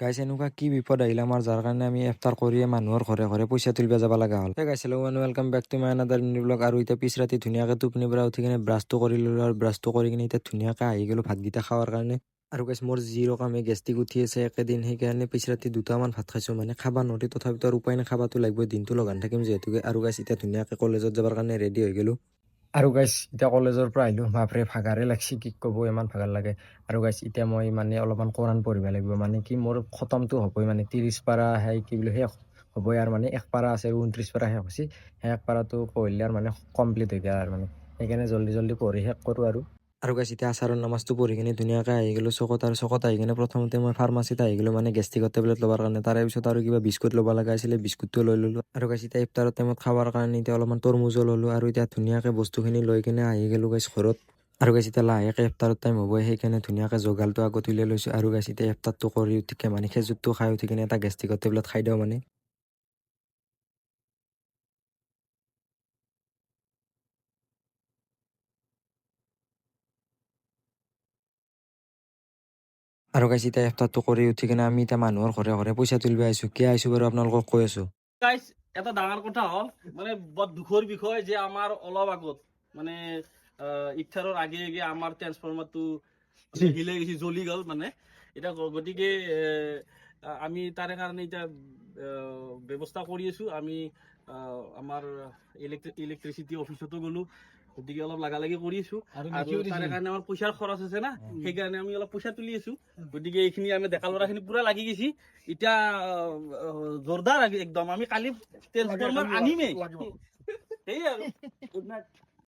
গাইছ এনেকুৱা কি বিপদ আহিলে আমাৰ যাৰ কাৰণে আমি ইফতাৰ কৰিয়ে মানুহৰ ঘৰে ঘৰে পইচা তুলিব যাব লগা হ'ল। Guys hello' and welcome back to my another new blog. আৰু এতিয়া পিছ ৰাতি ধুনীয়াকৈ টোপনিৰ পৰা উঠি কিনে ব্ৰাছটো কৰি ল'লো আৰু ব্ৰাছটো কৰি কিনে এতিয়া ধুনীয়াকৈ আহি গ'লো ভাতকেইটা খাৱাৰ কাৰণে। আৰু গাইছ মোৰ যি ৰকমে গেষ্টিক উঠি আছে একেদিন, সেইকাৰণে পিছ ৰাতি দুটামান ভাত খাইছোঁ, মানে খাবা নোৱাৰি, তথাপিতো আৰু উপায় নাই, খাবাতো লাগিবই, দিনটো লগান থাকিম যিহেতুকে। আৰু গাইছ এতিয়া ধুনীয়াকৈ কলেজত যাবৰ কাৰণে ৰেডি হৈ গ'লো। আৰু গাইছ এতিয়া কলেজৰ পৰা আহিলোঁ, বাপৰে ভাগাৰে লাগছি, কি ক'ব ইমান ভাগাৰ লাগে। আৰু গাইছ এতিয়া মই মানে অলপমান কোৰান পঢ়িব লাগিব, মানে কি মোৰ খতমটো হ'বই, মানে 30 পাৰা সেই কি বুলি শেষ হ'বই, আৰু মানে 1 পাৰা আছে, 29 পাৰা শেষ হৈছে, সেই 1 পাৰাটো পঢ়িলে আৰু মানে কমপ্লিট হৈ যায় আৰু মানে সেইকাৰণে জল্দি জল্দি পঢ়ি শেষ কৰোঁ আৰু গাইছ এতিয়া আচাৰৰ নামাজটো পঢ়ি কিনে ধুনীয়াকৈ আহি গ'লোঁ চকত। আৰু চকত আহি কিনে প্ৰথমতে মই ফাৰ্মাচীত আহি গ'লোঁ, মানে গেষ্টিকৰ টেবলেট ল'বৰ কাৰণে। তাৰে পিছত আৰু কিবা বিস্কুট ল'ব লগা আছিলে, বিস্কুটটো লৈ ল'লোঁ। আৰু গাইছ এতিয়া ইফতাৰৰ টাইমত খাবৰ কাৰণে এতিয়া অলপমান তৰমুজো ল'লোঁ। আৰু এতিয়া ধুনীয়াকৈ বস্তুখিনি লৈ কিনে আহি গ'লোঁ গাইছ ঘৰত। আৰু গাইছ এতিয়া লাহেকৈ ইফতাৰৰ টাইম হ'বই, সেইকাৰণে ধুনীয়াকৈ জগালটো আগত উলিয়াই লৈছোঁ। আৰু গাইছ এতিয়া ইফতাৰটো কৰি উঠিকে মানে খেজুৰটো খাই উঠি কিনে এটা গেষ্টিকৰ টেবলেট খাই দিওঁ মানে। আৰু গাইছ এতিয়া ইফতাৰটো কৰি উঠি কিনে আমি এতিয়া মানুহৰ ঘৰে ঘৰে পইচা তুলিব আহিছোঁ। কিয় আহিছোঁ বাৰু আপোনালোকক কৈ আছোঁ। গাইজ এটা ডাঙৰ কথা হ'ল, মানে বৰ দুখৰ বিষয় যে আমাৰ অলপ আগত মানে ইফতাৰৰ আগে আগে আমাৰ ট্ৰেন্সফৰ্মাৰটো হিলে গৈছে, জ্বলি গ'ল মানে। এতিয়া গতিকে আমি তাৰে কাৰণে এতিয়া ব্যৱস্থা কৰি আছোঁ। আমি আমাৰ ইলেক্ট্ৰিচিটি অফিচতো গ'লোঁ, গতিকে অলপ লাগালাগি কৰি আছোঁ। আৰু তাৰে কাৰণে আমাৰ পইচাৰ খৰচ আছে না, সেইকাৰণে আমি অলপ পইচা তুলি আছোঁ। গতিকে এইখিনি আমি ডেকা ল'ৰাখিনি পুৰা লাগি গৈছি। এতিয়া জোৰদাৰ একদম আমি কালি ট্ৰেন্সফৰ্মাৰ আনিমেই, সেই আৰু গুড নাইট।